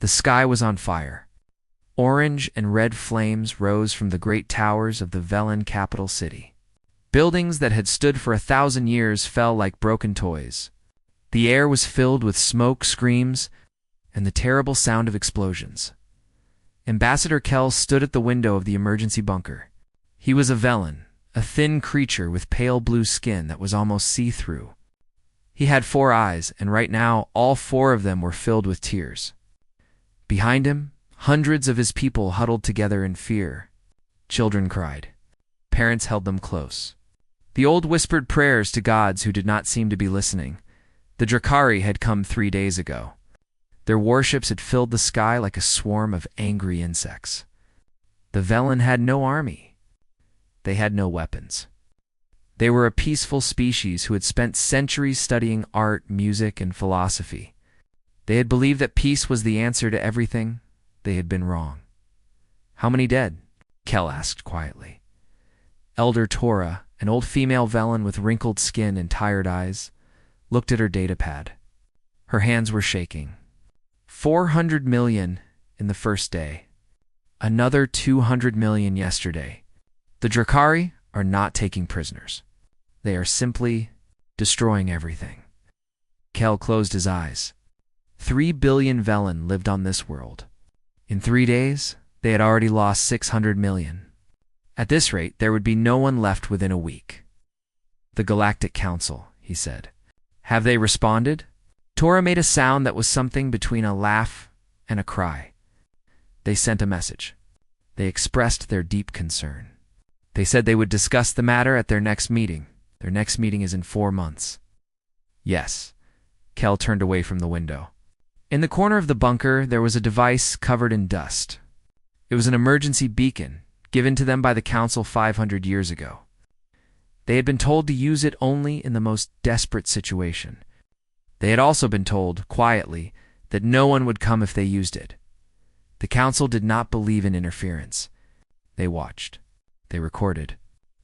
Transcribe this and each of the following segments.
The sky was on fire. Orange and red flames rose from the great towers of the Velen capital city. Buildings that had stood for 1,000 years fell like broken toys. The air was filled with smoke, screams, and the terrible sound of explosions. Ambassador Kell stood at the window of the emergency bunker. He was a Velen, a thin creature with pale blue skin that was almost see-through. He had 4 eyes, and right now all 4 of them were filled with tears. Behind him, hundreds of his people huddled together in fear. Children cried. Parents held them close. The old whispered prayers to gods who did not seem to be listening. The Drakari had come 3 days ago. Their warships had filled the sky like a swarm of angry insects. The Velen had no army. They had no weapons. They were a peaceful species who had spent centuries studying art, music, and philosophy. They had believed that peace was the answer to everything. They had been wrong. "How many dead?" Kell asked quietly. Elder Tora, an old female Velen with wrinkled skin and tired eyes, looked at her datapad. Her hands were shaking. 400 million in the first day. Another 200 million yesterday. The Drakari are not taking prisoners. They are simply destroying everything. Kell closed his eyes. 3 billion Velen lived on this world. In 3 days, they had already lost 600 million. At this rate, there would be no one left within a week. "The Galactic Council," he said. "Have they responded?" Tora made a sound that was something between a laugh and a cry. "They sent a message. They expressed their deep concern. They said they would discuss the matter at their next meeting. Their next meeting is in 4 months. "Yes." Kell turned away from the window. In the corner of the bunker, there was a device covered in dust. It was an emergency beacon, given to them by the Council 500 years ago. They had been told to use it only in the most desperate situation. They had also been told, quietly, that no one would come if they used it. The Council did not believe in interference. They watched. They recorded.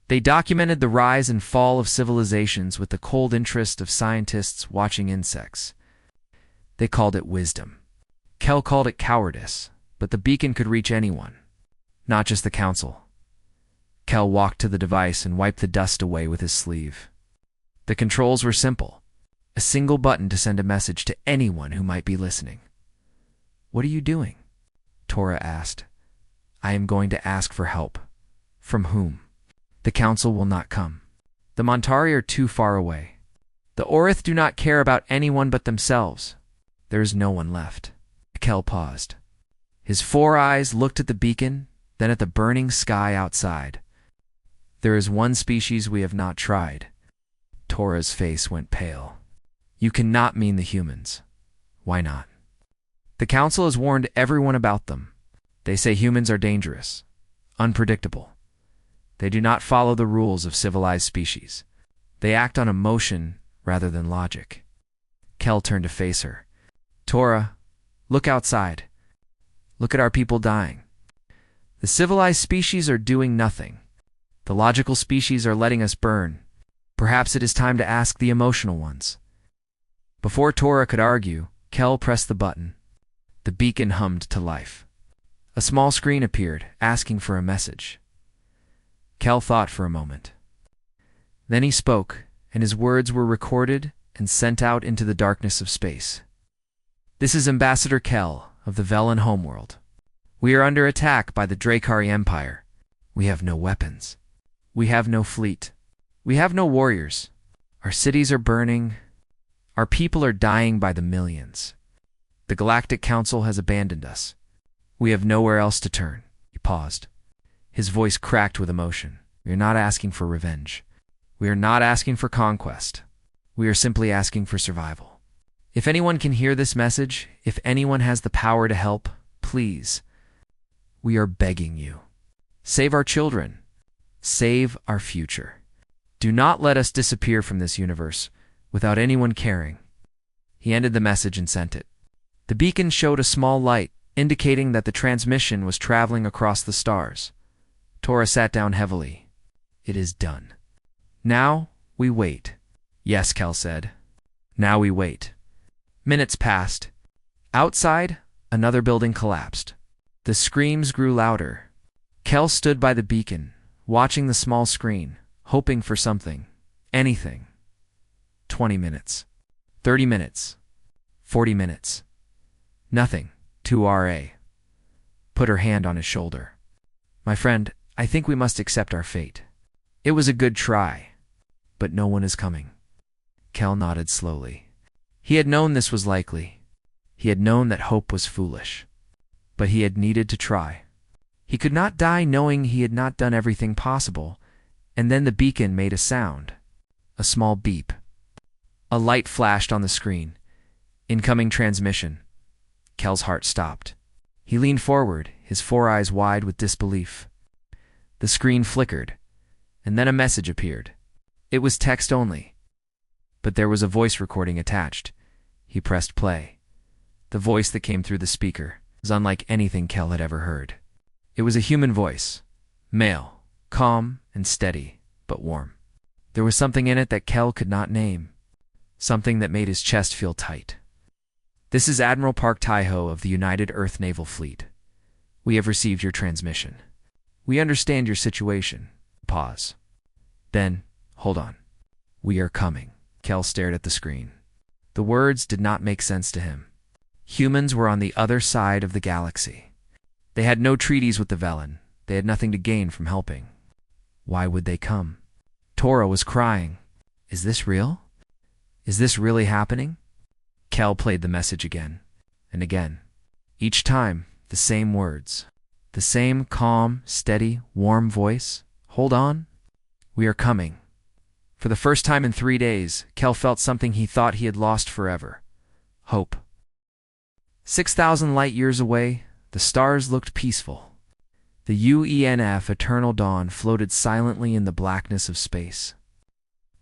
They documented the rise and fall of civilizations with the cold interest of scientists watching insects. They called it wisdom. Kell called it cowardice, but the beacon could reach anyone, not just the Council. Kell walked to the device and wiped the dust away with his sleeve. The controls were simple. A single button to send a message to anyone who might be listening. "What are you doing?" Tora asked. "I am going to ask for help." "From whom?" "The Council will not come. The Montari are too far away. The Orith do not care about anyone but themselves. There is no one left." Kell paused. His 4 eyes looked at the beacon, then at the burning sky outside. "There is one species we have not tried." Tora's face went pale. "You cannot mean the humans." "Why not?" "The Council has warned everyone about them. They say humans are dangerous, unpredictable. They do not follow the rules of civilized species. They act on emotion rather than logic." Kell turned to face her. "Tora, look outside. Look at our people dying. The civilized species are doing nothing. The logical species are letting us burn. Perhaps it is time to ask the emotional ones." Before Tora could argue, Kell pressed the button. The beacon hummed to life. A small screen appeared, asking for a message. Kell thought for a moment. Then he spoke, and his words were recorded and sent out into the darkness of space. "This is Ambassador Kell of the Velen homeworld. We are under attack by the Drakari Empire. We have no weapons. We have no fleet. We have no warriors. Our cities are burning. Our people are dying by the millions. The Galactic Council has abandoned us. We have nowhere else to turn." He paused. His voice cracked with emotion. "We are not asking for revenge. We are not asking for conquest. We are simply asking for survival. If anyone can hear this message, if anyone has the power to help, please, we are begging you. Save our children. Save our future. Do not let us disappear from this universe without anyone caring." He ended the message and sent it. The beacon showed a small light, indicating that the transmission was traveling across the stars. Tora sat down heavily. "It is done. Now we wait." "Yes," Kell said. "Now we wait." Minutes passed. Outside, Another building collapsed. The screams grew louder. Kel stood by the beacon, watching the small screen, hoping for something. Anything. 20 minutes. 30 minutes. 40 minutes. Nothing. 2RA. Put her hand on his shoulder. My friend, I think we must accept our fate. It was a good try, but no one is coming. Kel nodded slowly. He had known this was likely. He had known that hope was foolish. But he had needed to try. He could not die knowing he had not done everything possible, and then the beacon made a sound. A small beep. A light flashed on the screen. Incoming transmission. Kel's heart stopped. He leaned forward, his 4 eyes wide with disbelief. The screen flickered, and then a message appeared. It was text only. But there was a voice recording attached. He pressed play. The voice that came through the speaker was unlike anything Kel had ever heard. It was a human voice, male, calm and steady, but warm. There was something in it that Kel could not name, something that made his chest feel tight. This is Admiral Park Tai-ho of the United Earth Naval Fleet. We have received your transmission. We understand your situation. Pause. Then, hold on. We are coming. Kel stared at the screen. The words did not make sense to him. Humans were on the other side of the galaxy. They had no treaties with the Velen. They had nothing to gain from helping. Why would they come? Tora was crying. Is this real? Is this really happening? Kel played the message again and again. Each time, the same words. The same calm, steady, warm voice. Hold on. We are coming. For the first time in 3 days, Kel felt something he thought he had lost forever. Hope. 6,000 light years away, the stars looked peaceful. The UENF Eternal Dawn floated silently in the blackness of space.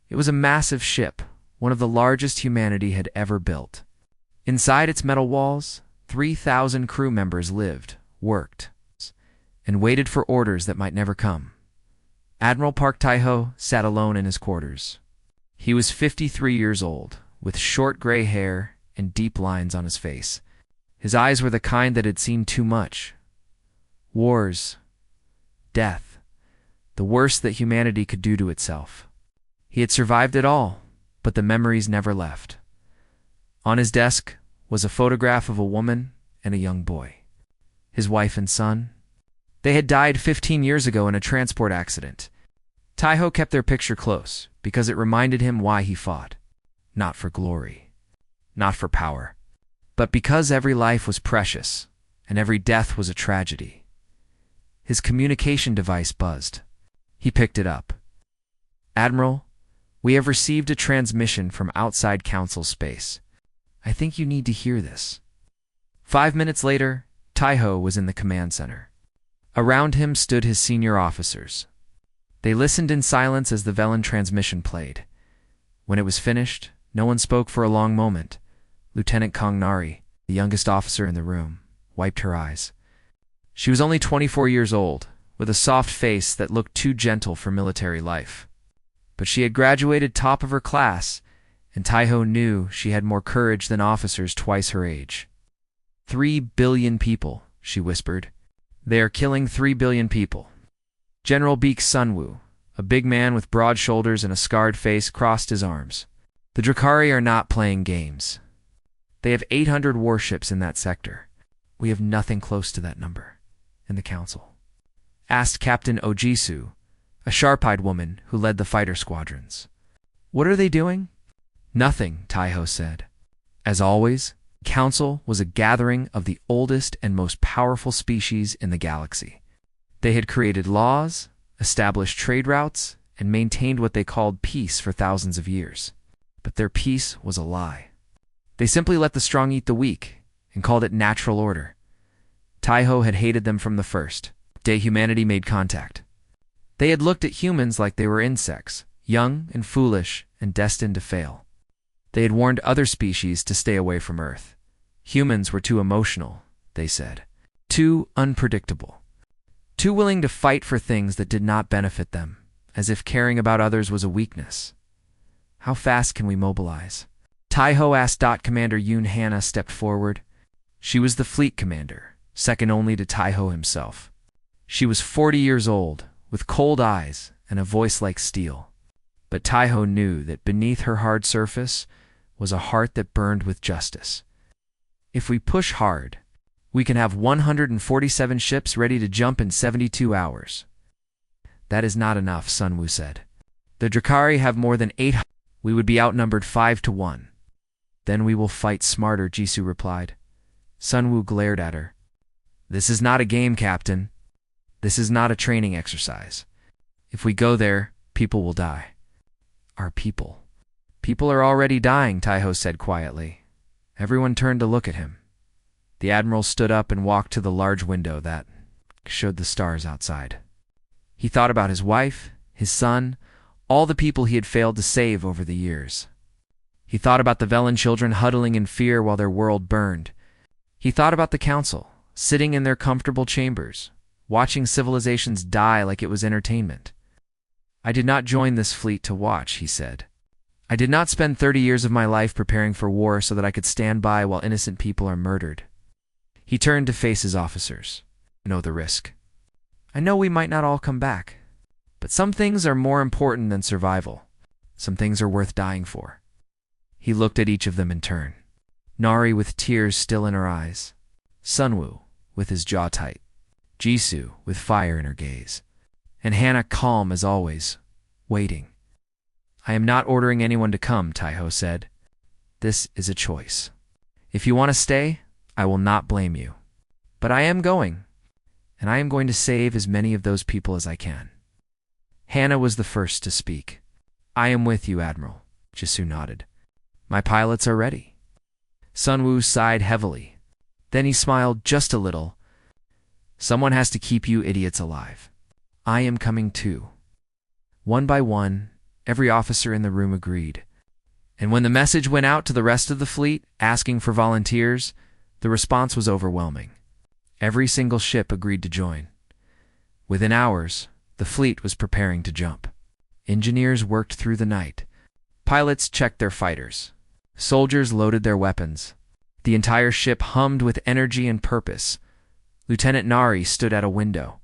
It was a massive ship, one of the largest humanity had ever built. Inside its metal walls, 3,000 crew members lived, worked, and waited for orders that might never come. Admiral Park Tai-ho sat alone in his quarters. He was 53 years old, with short gray hair and deep lines on his face. His eyes were the kind that had seen too much. Wars, death, the worst that humanity could do to itself. He had survived it all, but the memories never left. On his desk was a photograph of a woman and a young boy. His wife and son. They had died 15 years ago in a transport accident. Tai-ho kept their picture close because it reminded him why he fought. Not for glory, not for power, but because every life was precious and every death was a tragedy. His communication device buzzed. He picked it up. Admiral, we have received a transmission from outside Council space. I think you need to hear this. 5 minutes later, Tai-ho was in the command center. Around him stood his senior officers. They listened in silence as the Velen transmission played. When it was finished, no one spoke for a long moment. Lieutenant Kong Nari, the youngest officer in the room, wiped her eyes. She was only 24 years old, with a soft face that looked too gentle for military life. But she had graduated top of her class, and Tai-ho knew she had more courage than officers twice her age. 3 billion people, she whispered. They are killing 3 billion people. General Beek Sunwoo, a big man with broad shoulders and a scarred face, crossed his arms. The Drakari are not playing games. They have 800 warships in that sector. We have nothing close to that number in the Council. Asked Captain Ojisu, a sharp-eyed woman who led the fighter squadrons. What are they doing? Nothing, Tai-ho said. As always, Council was a gathering of the oldest and most powerful species in the galaxy. They had created laws, established trade routes, and maintained what they called peace for thousands of years. But their peace was a lie. They simply let the strong eat the weak and called it natural order. Tai-ho had hated them from the first day humanity made contact. They had looked at humans like they were insects, young and foolish and destined to fail. They had warned other species to stay away from Earth. Humans were too emotional, they said, too unpredictable, too willing to fight for things that did not benefit them, as if caring about others was a weakness. How fast can we mobilize? Tai-ho asked. Commander Yoon Hana stepped forward. She was the fleet commander, second only to Taiho himself. She was 40 years old, with cold eyes and a voice like steel. But Taiho knew that beneath her hard surface was a heart that burned with justice. If we push hard, we can have 147 ships ready to jump in 72 hours. That is not enough, Sunwoo said. The Drakari have more than 800. We would be outnumbered 5-1. Then we will fight smarter, Jisoo replied. Sunwoo glared at her. This is not a game, Captain. This is not a training exercise. If we go there, people will die. Our people. People are already dying, Taiho said quietly. Everyone turned to look at him. The Admiral stood up and walked to the large window that showed the stars outside. He thought about his wife, his son, all the people he had failed to save over the years. He thought about the Velen children huddling in fear while their world burned. He thought about the Council, sitting in their comfortable chambers, watching civilizations die like it was entertainment. I did not join this fleet to watch, he said. I did not spend 30 years of my life preparing for war so that I could stand by while innocent people are murdered. He turned to face his officers. Know the risk. I know we might not all come back, but some things are more important than survival. Some things are worth dying for. He looked at each of them in turn. Nari with tears still in her eyes. Sunwoo with his jaw tight. Jisoo with fire in her gaze. And Hannah calm as always, waiting. I am not ordering anyone to come, Taiho said. This is a choice. If you want to stay, I will not blame you. But I am going, and I am going to save as many of those people as I can. Hannah was the first to speak. I am with you, Admiral, Jisoo nodded. My pilots are ready. Sunwoo sighed heavily. Then he smiled just a little. Someone has to keep you idiots alive. I am coming too. One by one, every officer in the room agreed. And when the message went out to the rest of the fleet, asking for volunteers, the response was overwhelming. Every single ship agreed to join. Within hours, the fleet was preparing to jump. Engineers worked through the night. Pilots checked their fighters. Soldiers loaded their weapons. The entire ship hummed with energy and purpose. Lieutenant Nari stood at a window,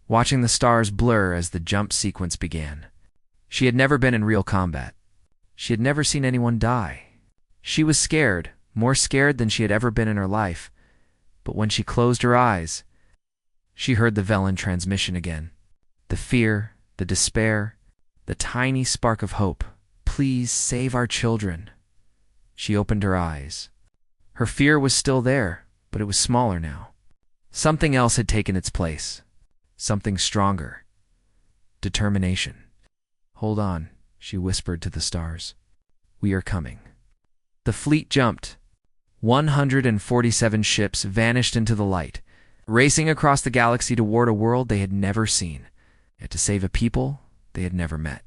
watching the stars blur as the jump sequence began. She had never been in real combat. She had never seen anyone die. She was scared, more scared than she had ever been in her life. But when she closed her eyes, she heard the Velen transmission again. The fear, the despair, the tiny spark of hope. Please save our children. She opened her eyes. Her fear was still there, but it was smaller now. Something else had taken its place. Something stronger. Determination. Hold on, she whispered to the stars. We are coming. The fleet jumped. 147 ships vanished into the light, racing across the galaxy toward a world they had never seen, and to save a people they had never met.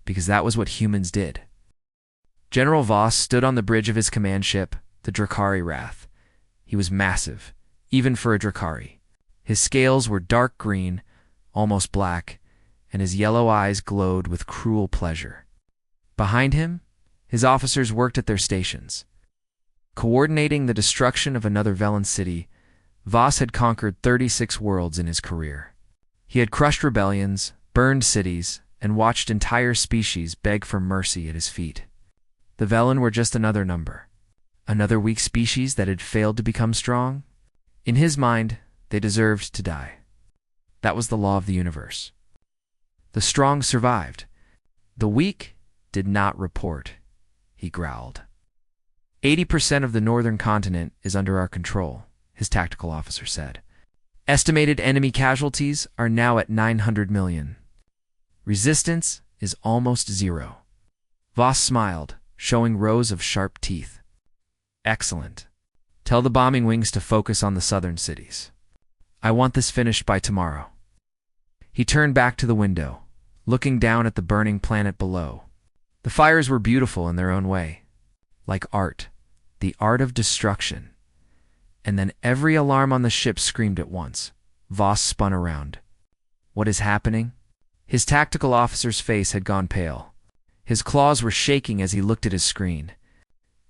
Because that was what humans did. General Voss stood on the bridge of his command ship, the Drakari Wrath. He was massive, even for a Drakari. His scales were dark green, almost black, and his yellow eyes glowed with cruel pleasure. Behind him, his officers worked at their stations. Coordinating the destruction of another Velen city, Voss had conquered 36 worlds in his career. He had crushed rebellions, burned cities, and watched entire species beg for mercy at his feet. The Velen were just another number, another weak species that had failed to become strong. In his mind, they deserved to die. That was the law of the universe. The strong survived. The weak did not report, he growled. 80% of the northern continent is under our control, his tactical officer said. Estimated enemy casualties are now at 900 million. Resistance is almost zero. Voss smiled, showing rows of sharp teeth. Excellent. Tell the bombing wings to focus on the southern cities. I want this finished by tomorrow. He turned back to the window, looking down at the burning planet below. The fires were beautiful in their own way, like art, the art of destruction. And then every alarm on the ship screamed at once. Voss spun around. What is happening? His tactical officer's face had gone pale. His claws were shaking as he looked at his screen.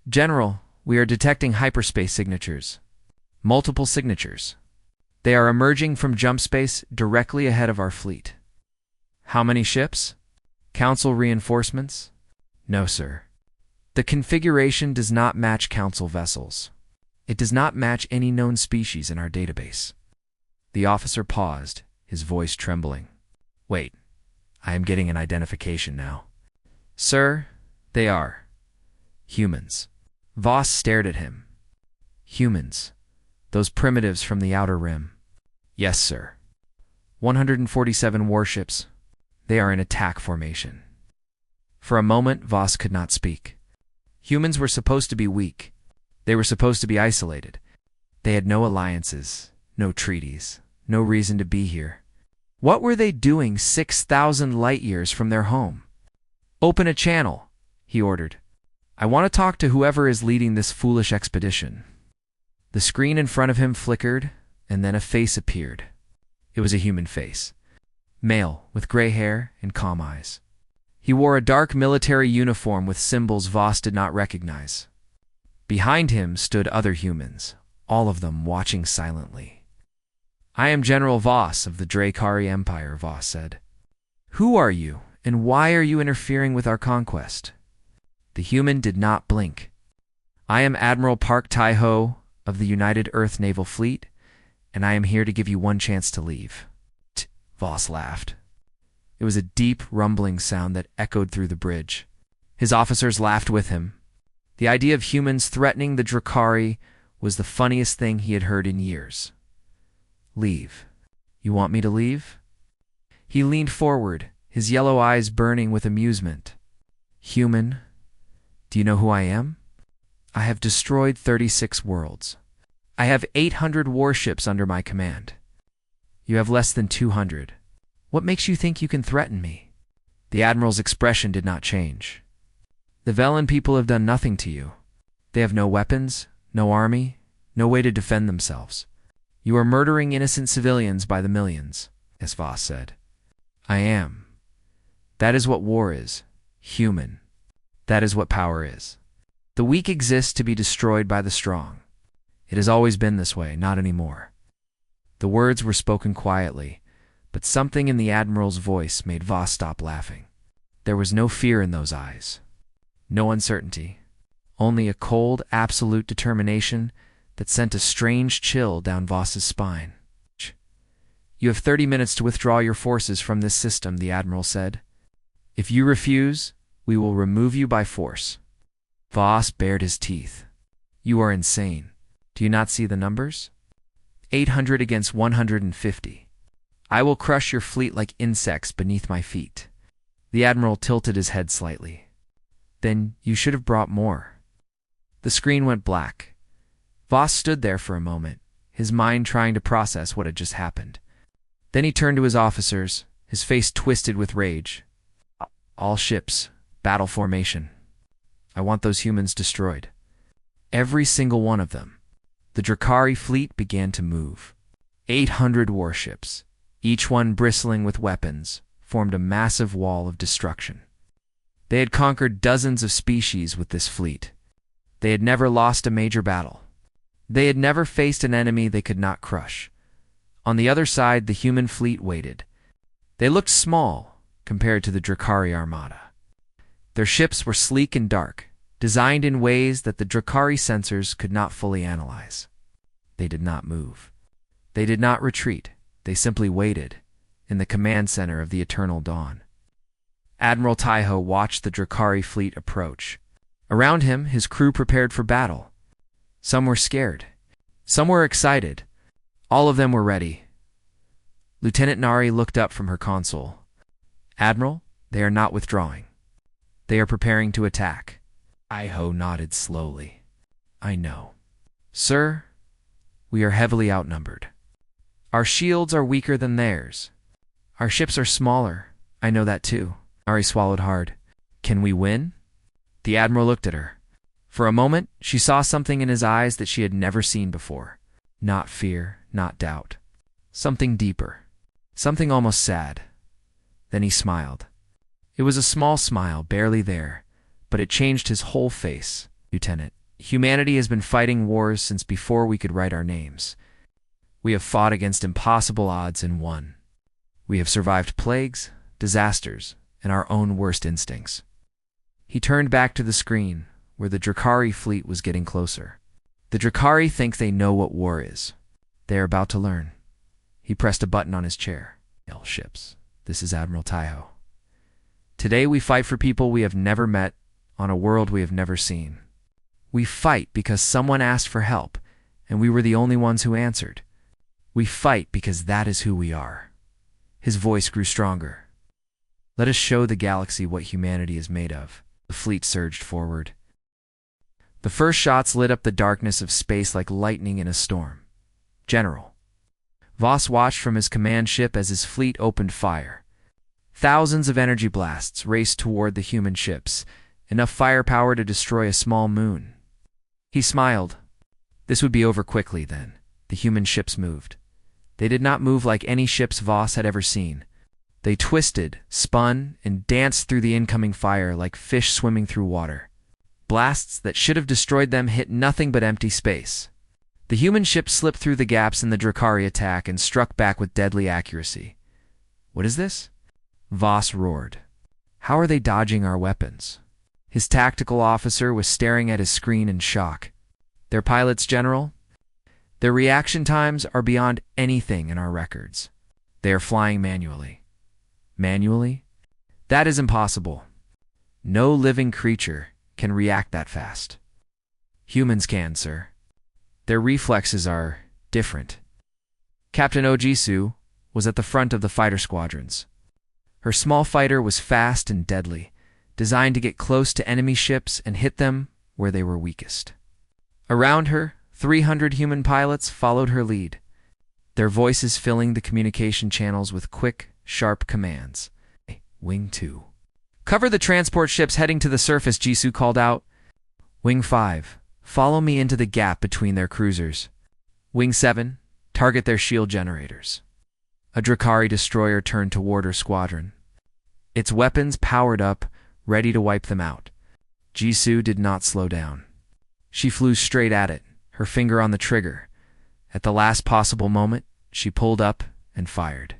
General, We are detecting hyperspace signatures. Multiple signatures. They are emerging from jump space directly ahead of our fleet. How many ships? Council reinforcements? No, sir. The configuration does not match Council vessels. It does not match any known species in our database. The officer paused, his voice trembling. Wait, I am getting an identification now. Sir, they are humans. Voss stared at him. Humans. Those primitives from the Outer Rim. Yes, sir. 147 warships. They are in attack formation. For a moment, Voss could not speak. Humans were supposed to be weak. They were supposed to be isolated. They had no alliances, no treaties, no reason to be here. What were they doing 6,000 light-years from their home? Open a channel, he ordered. I want to talk to whoever is leading this foolish expedition. The screen in front of him flickered, and then a face appeared. It was a human face. Male, with gray hair and calm eyes. He wore a dark military uniform with symbols Voss did not recognize. Behind him stood other humans, all of them watching silently. I am General Voss of the Dracari Empire, Voss said. Who are you, and why are you interfering with our conquest? The human did not blink. I am Admiral Park Tai-ho of the United Earth Naval Fleet, and I am here to give you one chance to leave. Voss laughed. It was a deep, rumbling sound that echoed through the bridge. His officers laughed with him. The idea of humans threatening the Dracari was the funniest thing he had heard in years. Leave. You want me to leave? He leaned forward, his yellow eyes burning with amusement. Human, do you know who I am? I have destroyed 36 worlds. I have 800 warships under my command. You have less than 200. What makes you think you can threaten me? The Admiral's expression did not change. The Velen people have done nothing to you. They have no weapons, no army, no way to defend themselves. You are murdering innocent civilians by the millions, as Voss said. I am. That is what war is. Human. That is what power is. The weak exist to be destroyed by the strong. It has always been this way, not anymore. The words were spoken quietly, but something in the Admiral's voice made Voss stop laughing. There was no fear in those eyes. No uncertainty. Only a cold, absolute determination that sent a strange chill down Voss's spine. You have 30 minutes to withdraw your forces from this system, the Admiral said. If you refuse, we will remove you by force. Voss bared his teeth. You are insane. Do you not see the numbers? 800 against 150. I will crush your fleet like insects beneath my feet. The Admiral tilted his head slightly. Then you should have brought more. The screen went black. Voss stood there for a moment, his mind trying to process what had just happened. Then he turned to his officers, his face twisted with rage. All ships, battle formation. I want those humans destroyed. Every single one of them. The Dracari fleet began to move. 800 warships, each one bristling with weapons, formed a massive wall of destruction. They had conquered dozens of species with this fleet. They had never lost a major battle. They had never faced an enemy they could not crush. On the other side, the human fleet waited. They looked small compared to the Dracari armada. Their ships were sleek and dark, designed in ways that the Dracari sensors could not fully analyze. They did not move. They did not retreat. They simply waited, in the command center of the Eternal Dawn. Admiral Tai-ho watched the Dracari fleet approach. Around him, his crew prepared for battle. Some were scared. Some were excited. All of them were ready. Lieutenant Nari looked up from her console. Admiral, they are not withdrawing. They are preparing to attack. Tai-ho nodded slowly. I know. Sir, we are heavily outnumbered. Our shields are weaker than theirs. Our ships are smaller. I know that too. Nari swallowed hard. Can we win? The Admiral looked at her. For a moment, she saw something in his eyes that she had never seen before. Not fear, not doubt. Something deeper. Something almost sad. Then he smiled. It was a small smile, barely there, but it changed his whole face. Lieutenant, Humanity has been fighting wars since before we could write our names. We have fought against impossible odds and won. We have survived plagues, disasters, and our own worst instincts. He turned back to the screen, where the Drakari fleet was getting closer. The Drakari think they know what war is. They are about to learn. He pressed a button on his chair. Ships. This is Admiral Taiho. Today we fight for people we have never met, on a world we have never seen. We fight because someone asked for help, and we were the only ones who answered. We fight because that is who we are. His voice grew stronger. Let us show the galaxy what humanity is made of. The fleet surged forward. The first shots lit up the darkness of space like lightning in a storm. General. Voss watched from his command ship as his fleet opened fire. Thousands of energy blasts raced toward the human ships, enough firepower to destroy a small moon. He smiled. This would be over quickly then. The human ships moved. They did not move like any ships Voss had ever seen. They twisted, spun, and danced through the incoming fire like fish swimming through water. Blasts that should have destroyed them hit nothing but empty space. The human ship slipped through the gaps in the Drakari attack and struck back with deadly accuracy. What is this? Voss roared. How are they dodging our weapons? His tactical officer was staring at his screen in shock. Their pilots, General? Their reaction times are beyond anything in our records. They are flying manually. Manually? That is impossible. No living creature can react that fast. Humans can, sir. Their reflexes are different. Captain Ojisu was at the front of the fighter squadrons. Her small fighter was fast and deadly, designed to get close to enemy ships and hit them where they were weakest. Around her, 300 human pilots followed her lead, their voices filling the communication channels with quick, sharp commands. Wing 2. Cover the transport ships heading to the surface, Jisoo called out. Wing 5. Follow me into the gap between their cruisers. Wing 7. Target their shield generators. A Drakari destroyer turned toward her squadron. Its weapons powered up, ready to wipe them out. Jisoo did not slow down. She flew straight at it, her finger on the trigger. At the last possible moment, she pulled up and fired.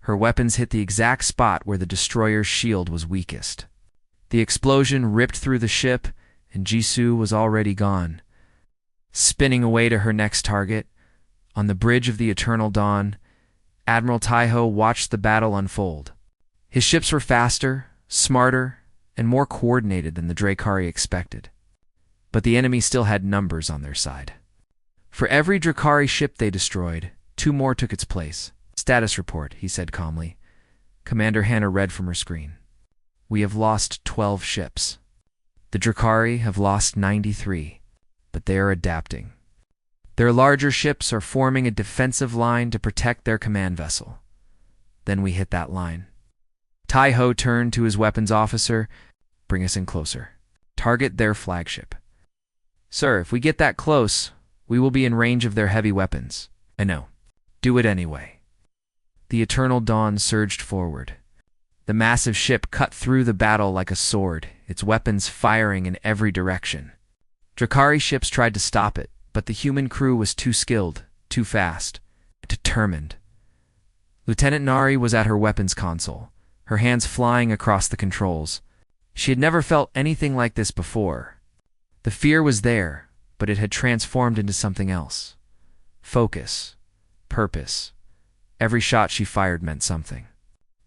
Her weapons hit the exact spot where the destroyer's shield was weakest. The explosion ripped through the ship, and Jisoo was already gone. Spinning away to her next target, on the bridge of the Eternal Dawn, Admiral Taiho watched the battle unfold. His ships were faster, smarter, and more coordinated than the Drakari expected. But the enemy still had numbers on their side. For every Drakari ship they destroyed, 2 more took its place. Status report, he said calmly. Commander Hannah read from her screen. We have lost 12 ships. The Drakari have lost 93, but they are adapting. Their larger ships are forming a defensive line to protect their command vessel. Then we hit that line. Taiho turned to his weapons officer. Bring us in closer. Target their flagship. Sir, if we get that close, we will be in range of their heavy weapons. I know. Do it anyway. The Eternal Dawn surged forward. The massive ship cut through the battle like a sword, its weapons firing in every direction. Drakari ships tried to stop it, but the human crew was too skilled, too fast, determined. Lieutenant Nari was at her weapons console, her hands flying across the controls. She had never felt anything like this before. The fear was there, but it had transformed into something else. Focus. Purpose. Every shot she fired meant something.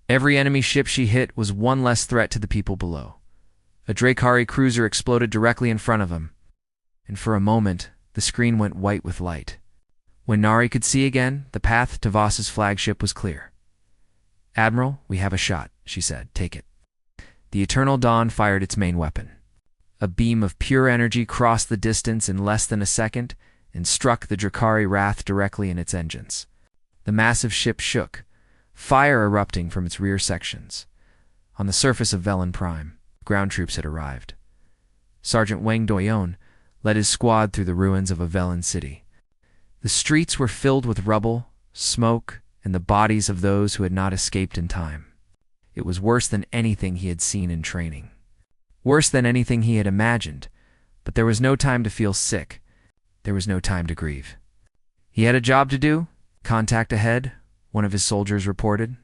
Every enemy ship she hit was one less threat to the people below. A Drakari cruiser exploded directly in front of him, and for a moment, the screen went white with light. When Nari could see again, the path to Voss's flagship was clear. Admiral, we have a shot, she said. Take it. The Eternal Dawn fired its main weapon. A beam of pure energy crossed the distance in less than a second and struck the Drakari Wrath directly in its engines. The massive ship shook, fire erupting from its rear sections. On the surface of Velen Prime, ground troops had arrived. Sergeant Wang Doyon led his squad through the ruins of a Velen city. The streets were filled with rubble, smoke, and the bodies of those who had not escaped in time. It was worse than anything he had seen in training. Worse than anything he had imagined, But there was no time to feel sick. There was no time to grieve. He had a job to do. Contact ahead, one of his soldiers reported.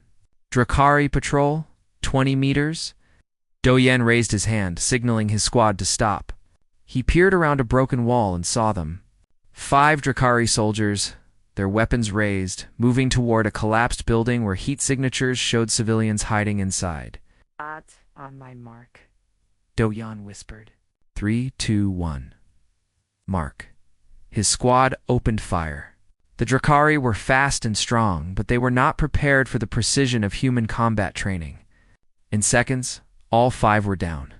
Drakari patrol, 20 meters. Doyen raised his hand, signaling his squad to stop. He peered around a broken wall and saw them. 5 Drakari soldiers, their weapons raised, moving toward a collapsed building where heat signatures showed civilians hiding inside. On my mark, Doyen whispered. 3, 2, 1. Mark. His squad opened fire. The Drakari were fast and strong, but they were not prepared for the precision of human combat training. In seconds, all 5 were down.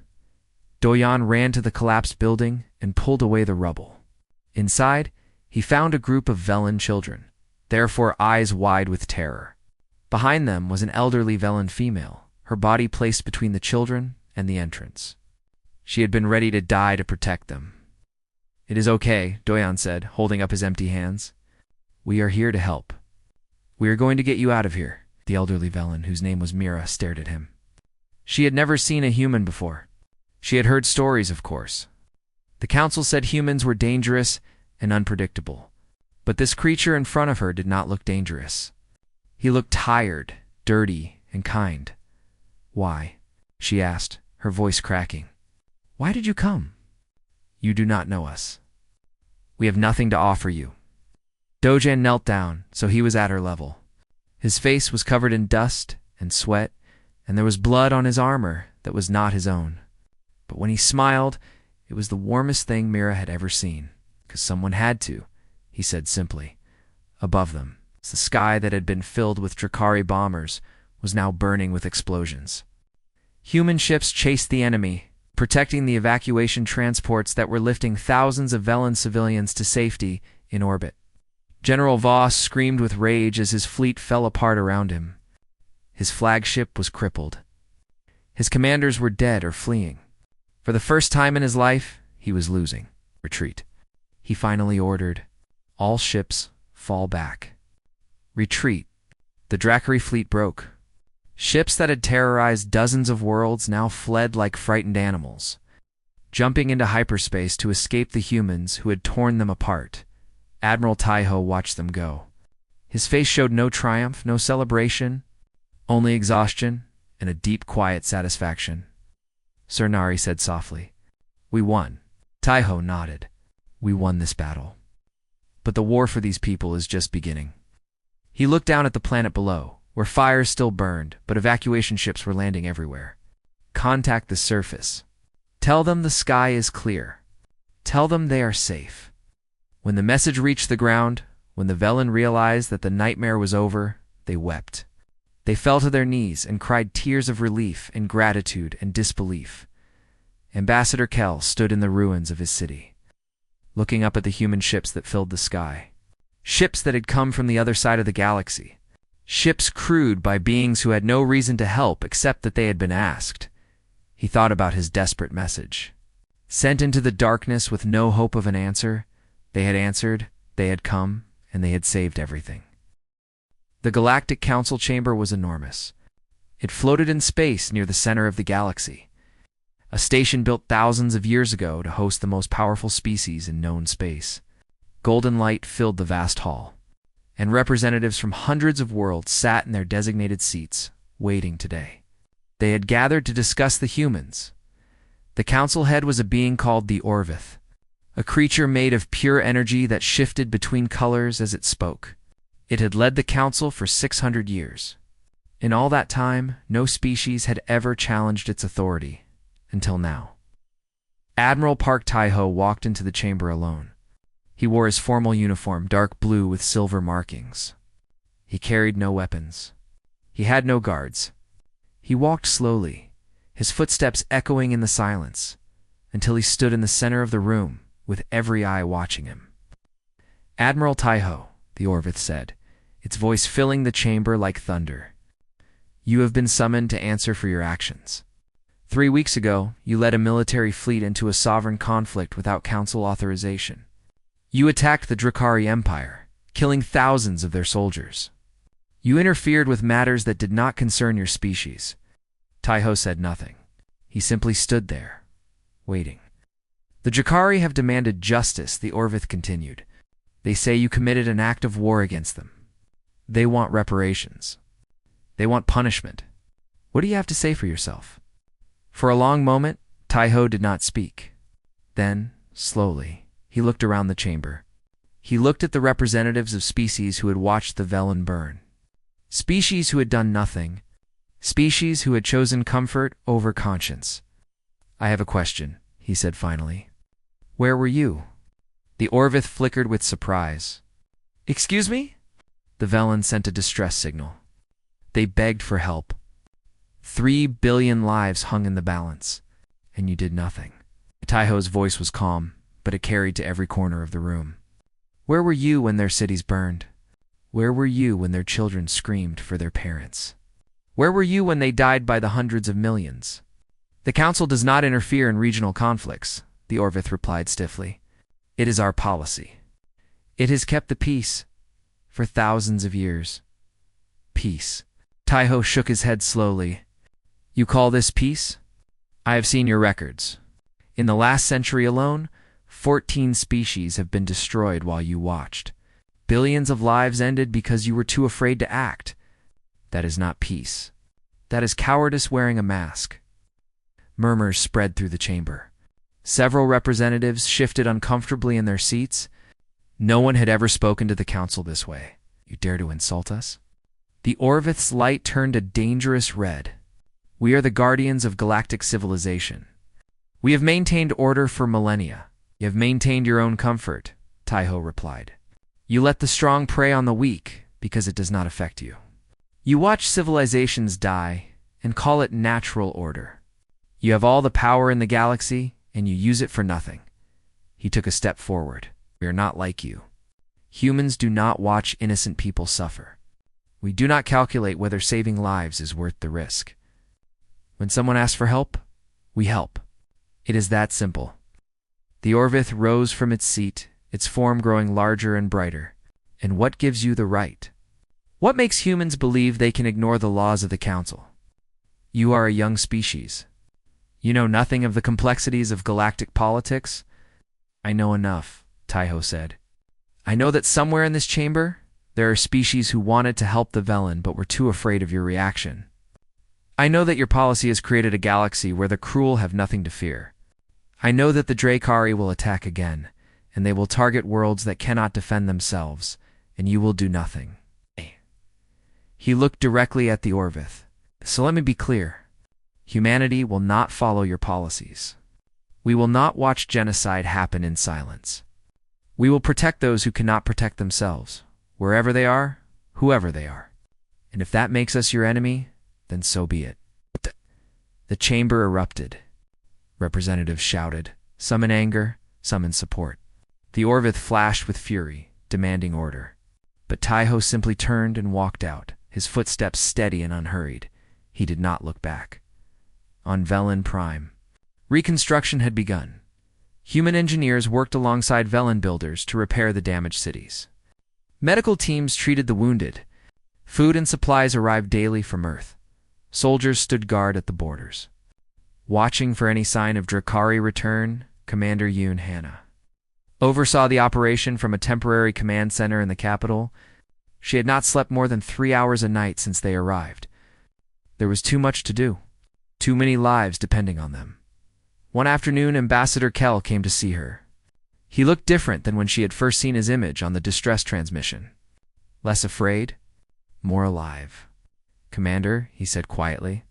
Doyen ran to the collapsed building and pulled away the rubble. Inside, he found a group of Velen children, therefore eyes wide with terror. Behind them was an elderly Velen female, her body placed between the children and the entrance. She had been ready to die to protect them. "It is okay," Doyen said, holding up his empty hands. "We are here to help. We are going to get you out of here." The elderly Velen, whose name was Mira, stared at him. She had never seen a human before. She had heard stories, of course. The council said humans were dangerous and unpredictable. But this creature in front of her did not look dangerous. He looked tired, dirty, and kind. "Why?" she asked, her voice cracking. "Why did you come? You do not know us. We have nothing to offer you." Dojen knelt down, so he was at her level. His face was covered in dust and sweat, and there was blood on his armor that was not his own. But when he smiled, it was the warmest thing Mira had ever seen. "'Cause someone had to," he said simply. Above them, the sky that had been filled with Drakari bombers was now burning with explosions. Human ships chased the enemy, protecting the evacuation transports that were lifting thousands of Velen civilians to safety in orbit. General Voss screamed with rage as his fleet fell apart around him. His flagship was crippled. His commanders were dead or fleeing. For the first time in his life, he was losing. "Retreat." He finally ordered, "All ships, fall back." Retreat. The Drakari fleet broke. Ships that had terrorized dozens of worlds now fled like frightened animals, jumping into hyperspace to escape the humans who had torn them apart. Admiral Taiho watched them go. His face showed no triumph, no celebration, only exhaustion and a deep, quiet satisfaction. Sir Nari said softly, "We won." Taiho nodded. "We won this battle. But the war for these people is just beginning." He looked down at the planet below, where fires still burned, but evacuation ships were landing everywhere. "Contact the surface. Tell them the sky is clear. Tell them they are safe." When the message reached the ground, when the Velen realized that the nightmare was over, they wept. They fell to their knees and cried tears of relief and gratitude and disbelief. Ambassador Kell stood in the ruins of his city, looking up at the human ships that filled the sky. Ships that had come from the other side of the galaxy. Ships crewed by beings who had no reason to help except that they had been asked. He thought about his desperate message. Sent into the darkness with no hope of an answer, they had answered, they had come, and they had saved everything. The Galactic Council chamber was enormous. It floated in space near the center of the galaxy, a station built thousands of years ago to host the most powerful species in known space. Golden light filled the vast hall, and representatives from hundreds of worlds sat in their designated seats, waiting today. They had gathered to discuss the humans. The council head was a being called the Orvith, a creature made of pure energy that shifted between colors as it spoke. It had led the council for 600 years. In all that time, no species had ever challenged its authority, until now. Admiral Park Taiho walked into the chamber alone. He wore his formal uniform, dark blue with silver markings. He carried no weapons. He had no guards. He walked slowly, his footsteps echoing in the silence, until he stood in the center of the room, with every eye watching him. "Admiral Taiho," the Orvith said, its voice filling the chamber like thunder. "You have been summoned to answer for your actions. 3 weeks ago, you led a military fleet into a sovereign conflict without council authorization. You attacked the Drakari Empire, killing thousands of their soldiers. You interfered with matters that did not concern your species." Taiho said nothing. He simply stood there, waiting. The Drakari have demanded justice, the Orvith continued. They say you committed an act of war against them. They want reparations. They want punishment. What do you have to say for yourself? For a long moment, Taiho did not speak. Then, slowly, he looked around the chamber. He looked at the representatives of species who had watched the Velen burn. Species who had done nothing. Species who had chosen comfort over conscience. I have a question, he said finally. Where were you? The Orvith flickered with surprise. Excuse me? The Velen sent a distress signal. They begged for help. 3 billion lives hung in the balance, and you did nothing. Taiho's voice was calm, but it carried to every corner of the room. Where were you when their cities burned? Where were you when their children screamed for their parents? Where were you when they died by the hundreds of millions? The Council does not interfere in regional conflicts, the Orvith replied stiffly. It is our policy. It has kept the peace for thousands of years. Peace. Taiho shook his head slowly. You call this peace? I have seen your records. In the last century alone, 14 species have been destroyed while you watched. Billions of lives ended because you were too afraid to act. That is not peace. That is cowardice wearing a mask. Murmurs spread through the chamber. Several representatives shifted uncomfortably in their seats. No one had ever spoken to the Council this way. You dare to insult us? The Orvith's light turned a dangerous red. We are the guardians of galactic civilization. We have maintained order for millennia. You have maintained your own comfort, Taiho replied. You let the strong prey on the weak because it does not affect you. You watch civilizations die and call it natural order. You have all the power in the galaxy and you use it for nothing. He took a step forward. We are not like you. Humans do not watch innocent people suffer. We do not calculate whether saving lives is worth the risk. When someone asks for help, we help. It is that simple. The Orvith rose from its seat, its form growing larger and brighter. And what gives you the right? What makes humans believe they can ignore the laws of the Council? You are a young species. You know nothing of the complexities of galactic politics? I know enough, Taiho said. I know that somewhere in this chamber, there are species who wanted to help the Velen but were too afraid of your reaction. I know that your policy has created a galaxy where the cruel have nothing to fear. I know that the Drakari will attack again, and they will target worlds that cannot defend themselves, and you will do nothing. He looked directly at the Orvith. So let me be clear. Humanity will not follow your policies. We will not watch genocide happen in silence. We will protect those who cannot protect themselves, wherever they are, whoever they are. And if that makes us your enemy, then so be it. The chamber erupted. Representatives shouted, some in anger, some in support. The Orvith flashed with fury, demanding order. But Taiho simply turned and walked out, his footsteps steady and unhurried. He did not look back. On Velen Prime, reconstruction had begun. Human engineers worked alongside Velen builders to repair the damaged cities. Medical teams treated the wounded. Food and supplies arrived daily from Earth. Soldiers stood guard at the borders. Watching for any sign of Drakari return, Commander Yoon Hannah oversaw the operation from a temporary command center in the capital. She had not slept more than 3 hours a night since they arrived. There was too much to do. Too many lives depending on them. One afternoon, Ambassador Kell came to see her. He looked different than when she had first seen his image on the distress transmission. Less afraid, more alive. Commander, he said quietly,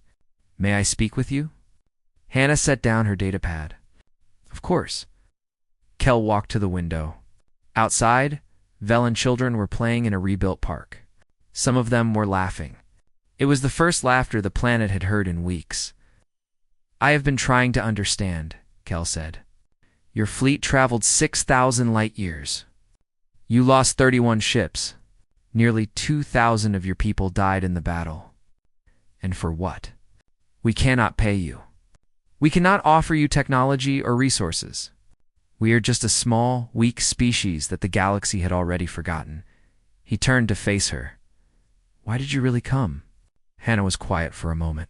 may I speak with you? Hannah set down her datapad. Of course. Kell walked to the window. Outside, Velen children were playing in a rebuilt park. Some of them were laughing. It was the first laughter the planet had heard in weeks. I have been trying to understand, Kell said. Your fleet traveled 6,000 light years. You lost 31 ships. Nearly 2,000 of your people died in the battle. And for what? We cannot pay you. We cannot offer you technology or resources. We are just a small, weak species that the galaxy had already forgotten. He turned to face her. Why did you really come? Hannah was quiet for a moment.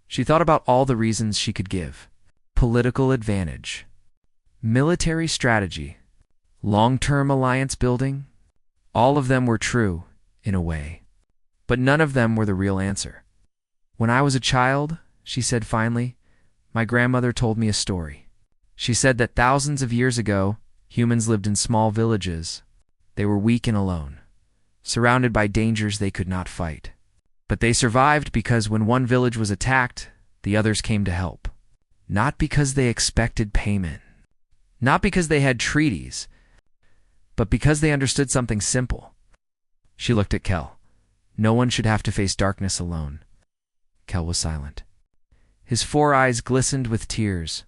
She thought about all the reasons she could give. Political advantage. military strategy, long-term alliance building. All of them were true, in a way. But none of them were the real answer. When I was a child, she said finally, my grandmother told me a story. She said that thousands of years ago, humans lived in small villages. They were weak and alone, surrounded by dangers they could not fight. But they survived because when one village was attacked, the others came to help. Not because they expected payment. Not because they had treaties, but because they understood something simple. She looked at Kel. No one should have to face darkness alone. Kel was silent. His 4 eyes glistened with tears.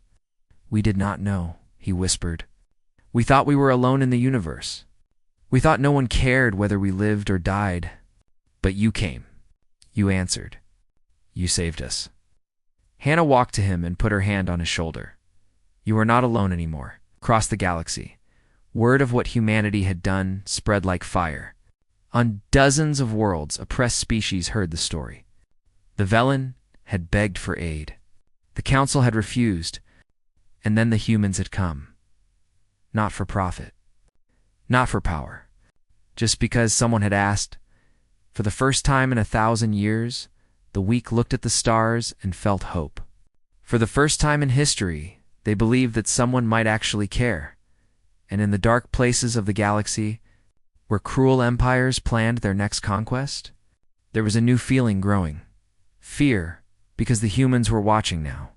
We did not know, he whispered. We thought we were alone in the universe. We thought no one cared whether we lived or died. But you came. You answered. You saved us. Hannah walked to him and put her hand on his shoulder. You are not alone anymore. Across the galaxy, word of what humanity had done spread like fire. On dozens of worlds, oppressed species heard the story. The Velen had begged for aid. The Council had refused. And then the humans had come. Not for profit. Not for power. Just because someone had asked. For the first time in 1,000 years, the weak looked at the stars and felt hope. For the first time in history, they believed that someone might actually care. And in the dark places of the galaxy, where cruel empires planned their next conquest, there was a new feeling growing. Fear, because the humans were watching now.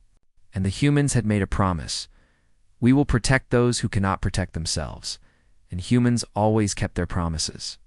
And the humans had made a promise. We will protect those who cannot protect themselves. And humans always kept their promises.